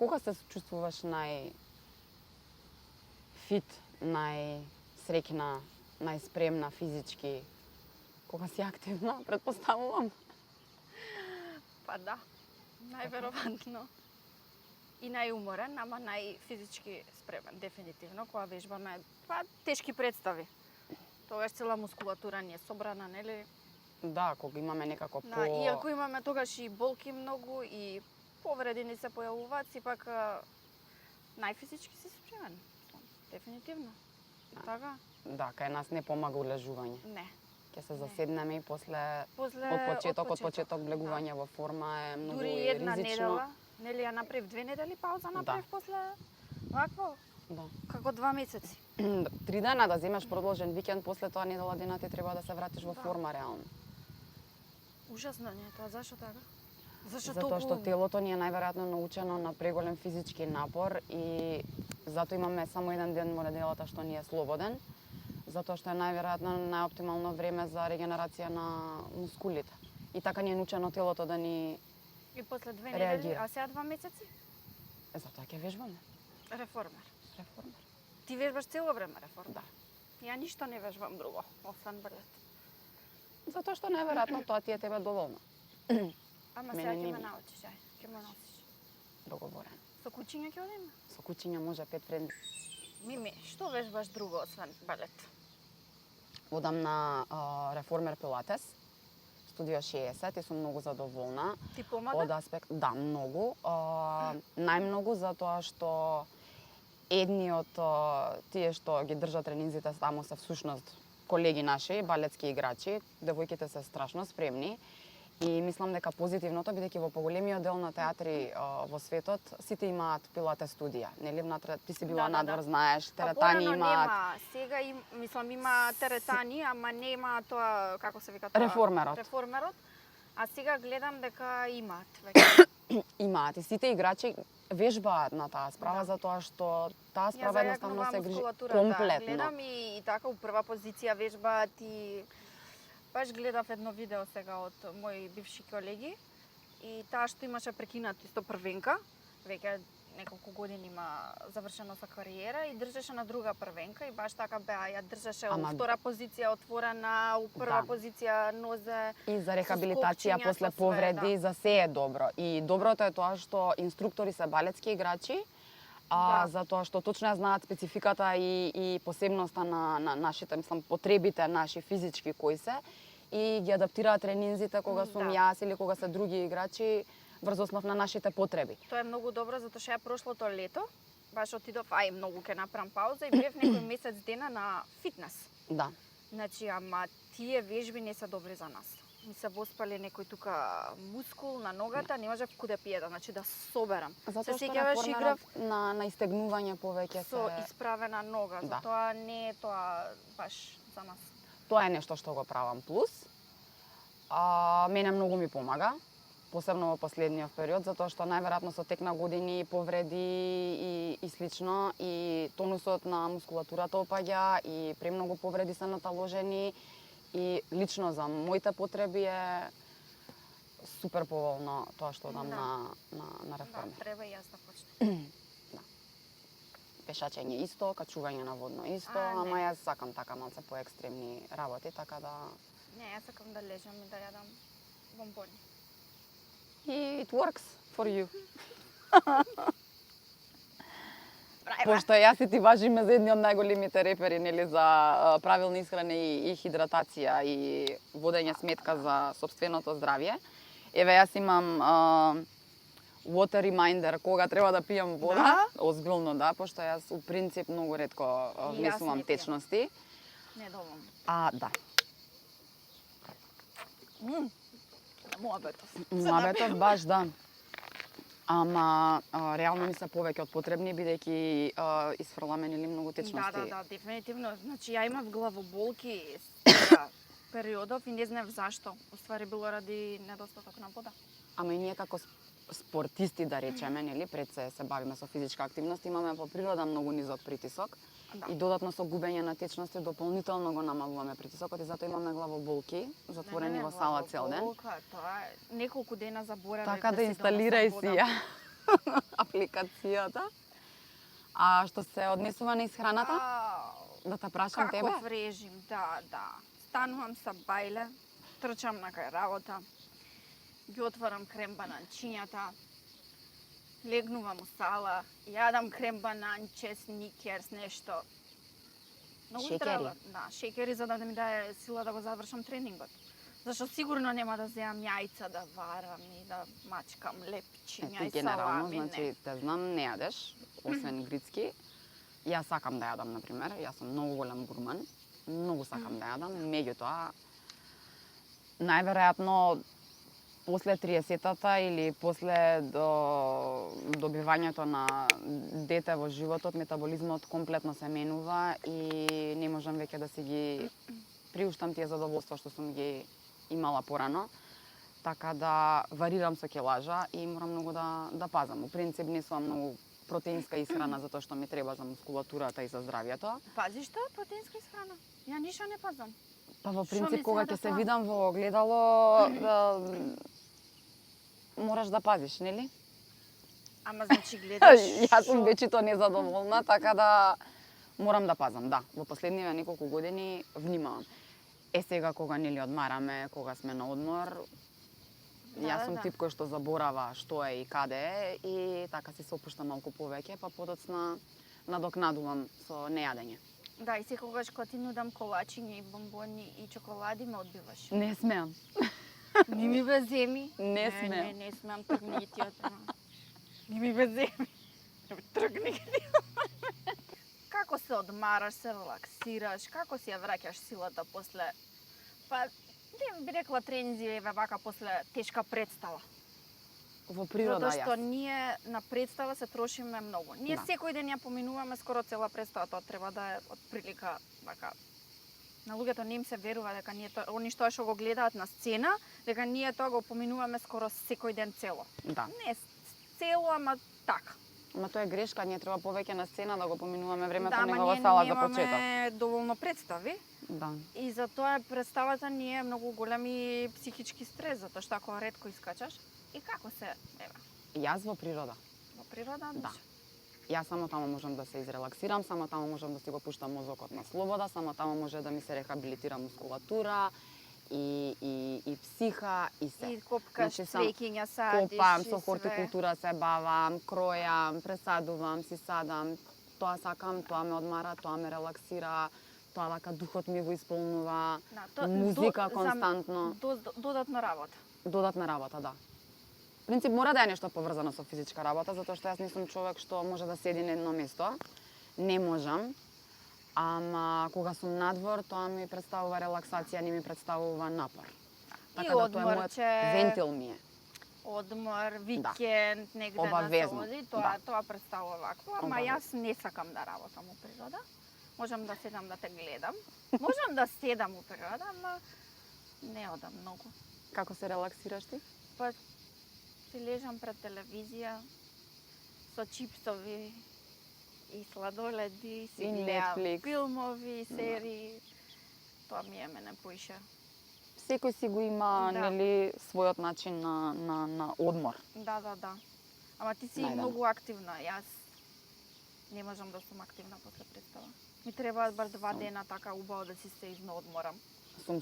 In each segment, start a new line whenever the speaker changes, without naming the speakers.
Кога се чувствуваш најфит, најсреќна, најспремна физички? Кога си активна, претпоставувам?
Па да, најверојатно. И најуморен, ама најфизички спремен, дефинитивно, кога вежбаме тешки представи. Тогаш цела мускулатура ни е собрана, нели?
Да, кога имаме некако
Да, иако имаме тогаш и болки многу и повреди ни се појавуваат, сепак најфизички си спремен. Дефинитивно. Така?
Да, кај нас не помага улежување.
Не.
Ќе се заседнеме и после од
од
почеток влегување во форма е многу
дури
ризично.
една недела, нели ја направив 2 недели пауза, направив после вакво.
Да.
Како 2 месеци.
3 дена да земеш продолжен викенд, после тоа недела дена ти треба да се вратиш во форма реално.
Ужасно не е тоа, зашо така?
Затоа што телото ни е најверојатно научено на преголем физички напор и затоа имаме само еден ден во неделата што ни е слободен, затоа што е најверојатно најоптимално време за регенерација на мускулите. И така ни е научено телото да ни
И после 2
реагира.
недели, а сега 2 месеци?
Затоа ќе вежбаме.
Реформер.
Реформер.
Ти вежбаш цело време реформер?
Да.
Ја ништо не вежбам друго, освен балет.
Затоа што најверојатно тоа ти е тебе доволно.
Ама
Мене
сега
не
ќе
ми.
ме научиш, ај, ќе ме носиш.
Договорено.
Со кучиња ќе одиме?
Со кучиња може 5 френди.
Мими, што вежбаш друго освен балет?
Одам на реформер пилатес, студио 60 и сум многу задоволна.
Ти помага?
Од аспект, да, многу. Најмногу затоа што едни од тие што ги држат тренинзите таму се всушност колеги наши, балетски играчи, девојките се страшно спремни. И мислам дека позитивното, бидејќи во поголемиот дел на театри во светот, сите имаат пилатес студија. Нели внатре ти си била надвор, знаеш, теретани имаат.
Нема, сега мислам има теретани, ама нема тоа, како се вика тоа?
Реформерот.
Реформерот. А сега гледам дека имаат веќе.
Имаат и сите играчи вежбаат на таа справа затоа што таа справа едноставно се грижи комплетно.
Гледам и така у прва позиција вежбаат и баш гледав едно видео сега од мои бивши колеги и таа што имаше прекинат исто првенка, веќе неколку години има завршено со кариера и држеше на друга првенка и баш така беа, ја држеше у втора позиција отворена, у прва позиција нозе.
И за рехабилитација после повреди, за се е добро. И доброто е тоа што инструктори се балетски играчи, затоа што точно ја знаат спецификата и посебноста на нашите, мислам, потребите наши физички кои се и ги адаптираат тренинзите кога сум јас или кога се други играчи врз основ на нашите потреби.
Тоа е многу добро затоа што ја прошлото лето баш отидов, многу ќе направам пауза и бев некој месец дена на фитнес.
Да.
Значи, ама тие вежби не се добри за нас. Ми се воспали некој тука мускул на ногата, не можев куде пиједа, значи да соберам.
Затоа што реформерот на истегнување повеќе
со исправена нога, затоа не е тоа баш за нас.
Тоа е нешто што го правам плюс. Мене многу ми помага, посебно во последниот период, затоа што најверојатно со тек на години повреди и слично и тонусот на мускулатурата опаѓа и премногу повреди се наталожени и лично за моите потреби е супер поволно тоа што одам на реформер.
Да, треба и јас да почнем.
Пешачење исто, качување на водно исто, ама јас сакам така малце поекстремни работи, така да...
Не, јас сакам да лежам и да јадам бомбони.
И it works for you. Пошто јас и ти важиме за едни од најголемите репери, нели, за правилна исхрана и хидратација и водење сметка за сопственото здравје. Еве, јас имам water reminder кога треба да пијам вода. Озбилно да, пошто јас у принцип многу ретко внесувам течности.
Не доволно.
Да.
Муабетот
баш да. Ама реално ми се повеќе од потребни бидејќи исфрламе нели многу течности.
Да, дефинитивно. Значи ја имав главоболки периодов и не знаев зашто. Уствари било ради недостаток на вода.
Ама и ние како спортисти, да речеме, нели, пред се бавиме со физичка активност, имаме по природа многу низок притисок. И додатно со губење на течности дополнително го намалуваме притисокот и затоа имаме главоболки затворени во сала цел ден.
Тоа е неколку дена заборавив
така да инсталирај си ја. апликацијата. А што се однесува на исхраната? Да те прашам тебе?
Каков режим, да. Станувам са бајле, трчам на кај работа, ги отварам крем бананчињата, легнувам у сала, јадам крем бананче, сникерс, нешто. Многу
Шекери?
здраво. Да, шекери за да ми даде сила да го завршам тренингот. Зашто сигурно нема да земам јајца да варам и да мачкам лепчиња
Ти
и
генерално,
салами,
значи, те знам, не јадеш, освен грицки. Јас сакам да јадам, например, јас сум многу голем гурман, многу сакам да јадам, меѓутоа, најверојатно, после 30-тата или после добивањето на дете во животот, метаболизмот комплетно се менува и не можам веќе да си ги приуштам тие задоволства што сум ги имала порано. Така да варирам со килажа и морам многу да пазам. У принцип не сум многу протеинска исхрана затоа што ми треба за мускулатурата и за здравјето.
Пазиш тоа протеинска исхрана? Ја ништо не пазам.
Па во
Шо
принцип
мислиш
кога
да
ќе се
тоа?
видам во огледало, мораш да пазиш, нели?
Ама значи гледаш.
Јас сум
шо-
вечито незадоволна, така да морам да пазам, да. Во последниве неколку години внимавам. Сега кога нели одмараме, кога сме на одмор, јас сум тип кој што заборава што е и каде е и така си се опуштам малку повеќе, па подоцна надокнадувам со нејадење.
Да, и секогаш кога ти нудам колачиња и бомбони и чоколади ме одбиваш.
Не смеам.
Не ми бе земи.
Не смеам.
Не смеам, тргни ги ти од мене. Не ми бе земи. Тргни ги ти. Како се одмараш, се релаксираш, како си ја враќаш силата после, па, не би рекла трензи, еве вака после тешка представа.
Во природа
Затоа што
јас.
ние на представа се трошиме многу. Ние
Да.
секој ден ја поминуваме скоро цела представа, тоа треба да е од прилика вака. На луѓето не им се верува дека ние тоа, они што го гледаат на сцена, дека ние тоа го поминуваме скоро секој ден цело.
Да.
Не цело, ама така.
Ама тоа е грешка, ние треба повеќе на сцена да го поминуваме времето
Да, ама
него во
ние
сала за почеток.
немаме доволно представи.
Да.
И затоа представата ни е многу голем и психички стрес, затоа што ако ретко искачаш, и како се, еве,
Јас во природа.
во природа,
Да. Јас само таму можам да се изрелаксирам, само таму можам да си го пуштам мозокот на слобода, само таму може да ми се рехабилитира мускулатура и психа и се.
И копкаш,
Значи, сам
цвеќиња садиш,
Копам,
и
со
све.
хортикултура се бавам, кројам, пресадувам, си садам. Тоа сакам, тоа ме одмара, тоа ме релаксира, тоа дека духот ми го исполнува,
Да,
музика
за
константно.
додатна работа.
Додатна работа, да. В принцип мора да е нешто поврзано со физичка работа, затоа што јас не сум човек што може да седи на едно место. Не можам. Ама кога сум надвор, тоа ми представува релаксација, не ми представува напор. Така да тоа е мојот
одморче.
вентил ми е.
Одмор, викенд, негде
Обавезно,
да се оди,
да.
тоа представува вакво, ама
Обавезно.
јас не сакам да работам у природа. Можам да седам да те гледам. Можам да седам у природа, ама не одам многу.
Како се релаксираш ти?
Па си лежам пред телевизија со чипсови и сладоледи, си
И
гледам
Netflix.
филмови, серии. Тоа ми е мене поише.
Секој си го има,
Да.
нели, својот начин на одмор.
Да. Ама ти си
Најдено.
многу активна. Јас не можам да сум активна после представа. Ми требаат бар 2 дена така убаво да си се изноодморам.
Сум.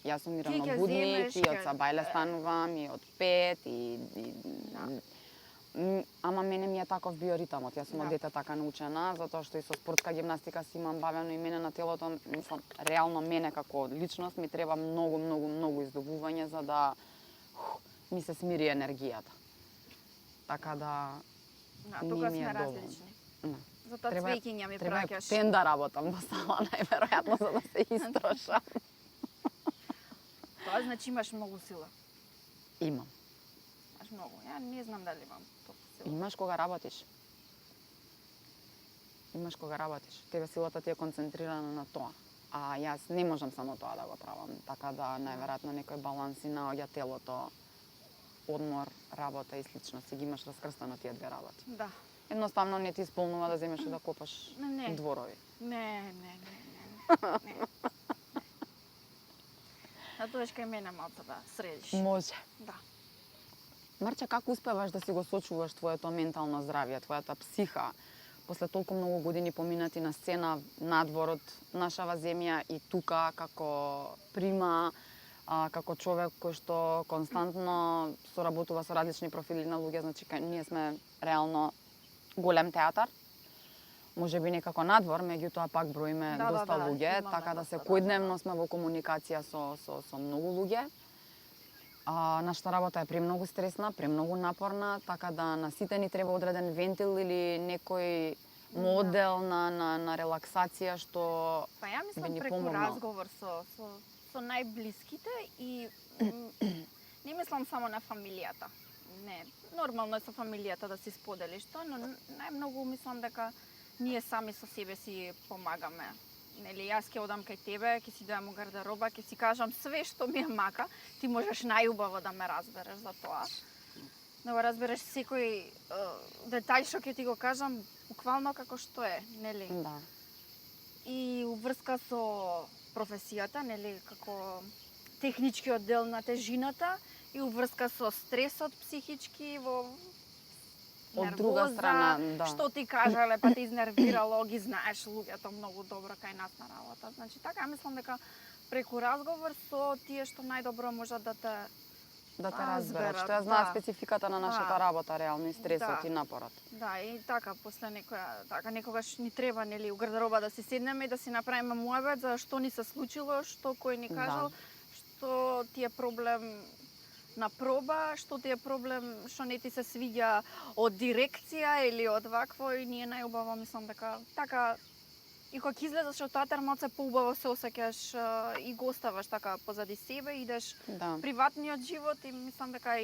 Јас сум
Ти
рано
ќе
будник,
земеш,
и од
ќе-
сабајле станувам, и од 5, ама мене ми е таков биоритамот. Јас сум од
Да.
дете така научена, затоа што и со спортска гимнастика си имам бавено и мене на телото, мислам, реално мене како личност ми треба многу издобување за да ми се смири енергијата. Така да
Да,
Не
тука
ми е
сме
доволно.
различни.
Да.
Затоа
Треба-
цвеќиња ми
треба
праќаш.
пен да работам во сала, најверојатно, за да се истрошам.
Тоа значи имаш многу сила.
Имам.
Имаш многу. Ја не знам дали имам толку сила.
Имаш кога работиш. Тебе силата ти е концентрирана на тоа. А јас не можам само тоа да го правам. Така да, најверојатно, некој баланс и наоѓа телото, одмор, работа и слично. Си ги имаш раскрстано тие две работи.
Да.
Едноставно не ти исполнува да земеш и да копаш
Не.
дворови.
Не. На тоа кај мене малку да средиш.
Може.
Да.
Марче, како успеваш да си го сочуваш твоето ментално здравје, твојата психа, после толку многу години поминати на сцена, надвор од нашава земја и тука, како прима, како човек кој што константно соработува со различни профили на луѓе, значи ние сме реално голем театар. Може би некако надвор, меѓутоа пак броиме доста луѓе, така да секојдневно сме во комуникација со многу луѓе. Нашата работа е премногу стресна, премногу напорна, така да на сите ни треба одреден вентил или некој модел на релаксација што
Па ја
би
мислам
ни
преку
помогнал.
разговор со најблиските и не мислам само на фамилијата. Не, нормално е со фамилијата да си споделиш тоа, но најмногу мислам дека ние сами со себе си помагаме. Нели, јас ќе одам кај тебе, ќе си дојам у гардероба, ќе си кажам све што ми е мака, ти можеш најубаво да ме разбереш за тоа. Да го разбереш секој детај што ќе ти го кажам, буквално како што е, нели?
Да.
И уврска со професијата, нели, како техничкиот дел на тежината и уврска со стресот психички во
Од друга страна, да.
Што ти кажале, па те изнервирало, ги знаеш луѓето многу добро кај нас на работа. Значи така мислам дека преку разговор со тие што најдобро можат да те
разберат, што ја знаат спецификата на нашата работа, реално и стресот
Да.
и напорот.
Да, и така после некогаш ни треба нели у гардероба да си седнеме и да си направиме муабет за што ни се случило, што кој ни кажал, што ти е проблем на проба, што ти е проблем, што не ти се свиѓа од дирекција или од вакво, и ние најубаво мислам дека така и кога ќе излезеш од театар малце поубаво се осеќаш и го оставаш така позади себе, идеш приватниот живот и мислам дека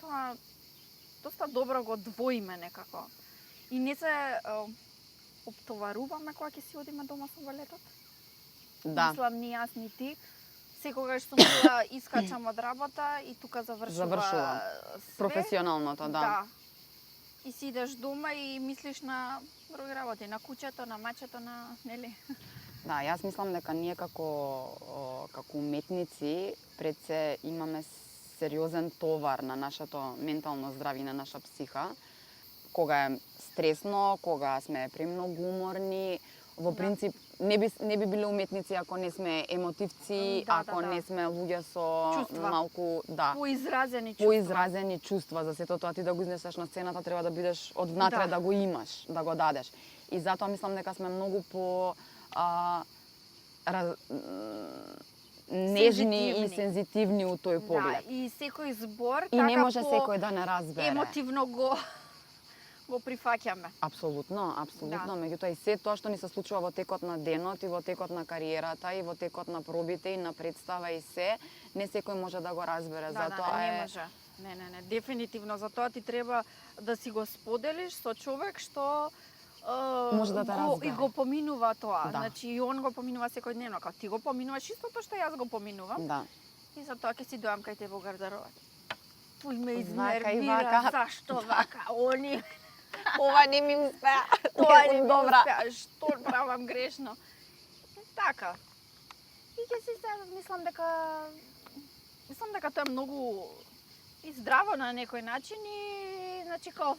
тоа доста добро го двоиме некако. И не се оптоваруваме кога ќе си одиме дома со балетот.
Да.
Мислам ни јас ни ти. Секогаш сум била искачам од работа и тука завршува све.
Професионалното, да.
Да. И си идеш дома и мислиш на други работи, на куќето, на мачето, на, нели?
Да, јас мислам дека ние како уметници пред се имаме сериозен товар на нашето ментално здравје, на наша психа. Кога е стресно, кога сме премногу уморни, во принцип не би биле уметници ако не сме емотивци, ако не сме луѓе со
чувства.
малку
поизразени
чувства. За сето тоа ти да го изнесеш на сцената треба да бидеш од внатре, да го имаш, да го дадеш. И затоа мислам дека сме многу по нежни и сензитивни у тој поглед.
Да, и секој збор
и не може секој да не разбере.
Емотивно го прифаќаме.
Апсолутно. Меѓутоа и се тоа што ни се случува во текот на денот и во текот на кариерата и во текот на пробите и на представа и се, не секој може да го разбере. Затоа
не може. Не, дефинитивно. Затоа ти треба да си го споделиш со човек што
може да те разбере.
И го поминува тоа.
Да.
Значи и он го поминува секојдневно, како ти го поминуваш истото што јас го поминувам.
Да.
И затоа ќе си дојам кај тебе во гардероба. Тој ме
Вака и
изнервира,
вака.
зашто вака, они
Ова не ми успеа.
тоа не ми успеа, што правам грешно. Така. И ќе си се мислам дека тоа е многу и здраво на некој начин и значи као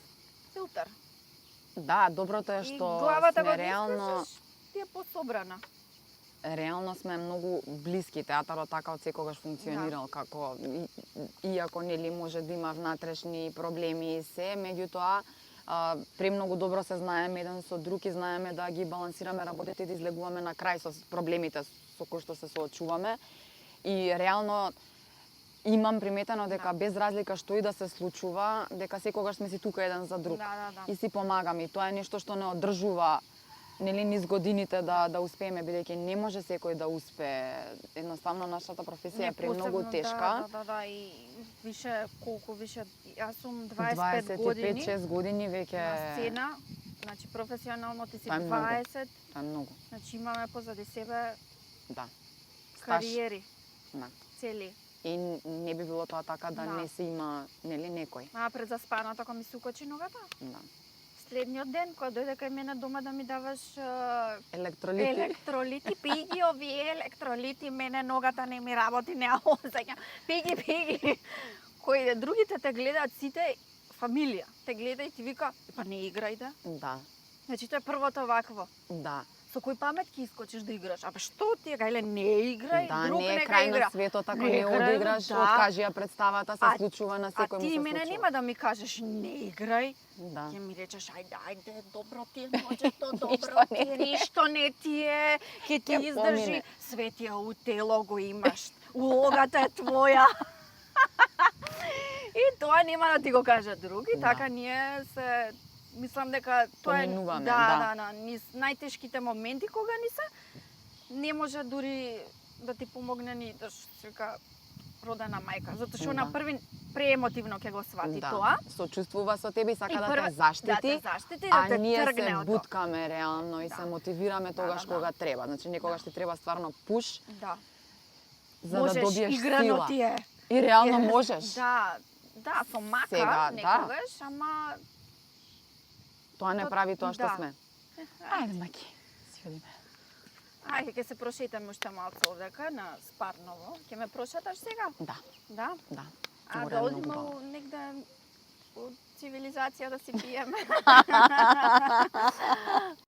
филтер.
Да, доброто е што сме реално
ти е пособрана.
Реално сме многу блиски, театарот така од секогаш функционирал како иако нели може да има внатрешни проблеми и се, меѓутоа премногу добро се знаеме еден со друг и знаеме да ги балансираме работите и да излегуваме на крај со проблемите со кои што се соочуваме. И реално имам приметено дека без разлика што и да се случува, дека секогаш сме си тука еден за друг. И си помагаме. И тоа е нешто што не одржува нели низ годините да успееме, бидејќи не може секој да успее. Едноставно нашата професија е премногу тешка.
Да, и колку више, јас сум 25 години.
25-6 години веќе
на сцена, значи професионално ти си 20.
Тоа е многу.
Значи имаме позади себе
кариери.
Цели.
И не би било тоа така да не се има нели некој.
Пред заспаната кога ми се укочи ногата?
Да.
Следниот ден кога дојде кај мене дома да ми даваш
електролити,
пи ги овие електролити, мене ногата не ми работи, не осеќам. Пи ги. кој другите те гледаат сите фамилија. Те гледа и ти вика, па не играј да.
Да,
Значи тоа е првото вакво.
да.
Со кој памет ќе искочиш да играш? Абе што ти е, гајле, не играј,
Да,
друг
не е
нека
крај
игра.
на светот ако
Не
не
играј,
одиграш,
да.
откажи ја представата, се
А-
случува на
А
секој му
ти
се
мене
случува.
нема да ми кажеш не играј.
Да.
Ќе ми речеш ајде, добро ти е ноќето, добро
Ништо
ти
не
е, ништо не ти е, ќе ти
Ќе
издржи.
помине.
Светија у тело го имаш, улогата е твоја. И тоа нема да ти го кажа други,
Да.
така ние се мислам дека тоа е
Поминуваме,
да, низ најтешките моменти кога ни се не може дури да ти помогне ни да се вика родена мајка, затоа што на
Да.
први преемотивно ќе го свати
Да.
тоа.
Сочувствува со тебе и сака
И
да
прва-
те заштити.
да те заштити, да
А
те
ние
тргне
се
од тоа.
буткаме реално и
Да.
се мотивираме тогаш
да.
кога треба. Значи некогаш ти треба стварно пуш
Да.
за
Можеш,
да добиеш
играно
сила.
ти е.
И реално
Е,
можеш.
Да, со мака
Сега, да.
некогаш, ама
Тоа не
То-
прави тоа што
да.
сме. Ајде, маки, си одиме.
ајде ќе се прошетаме уште малку овдека на Спарново. Ќе ме прошеташ сега?
Да,
Да.
да.
А
Море
да
е
одиме
многу
у негде у цивилизација да си пиеме.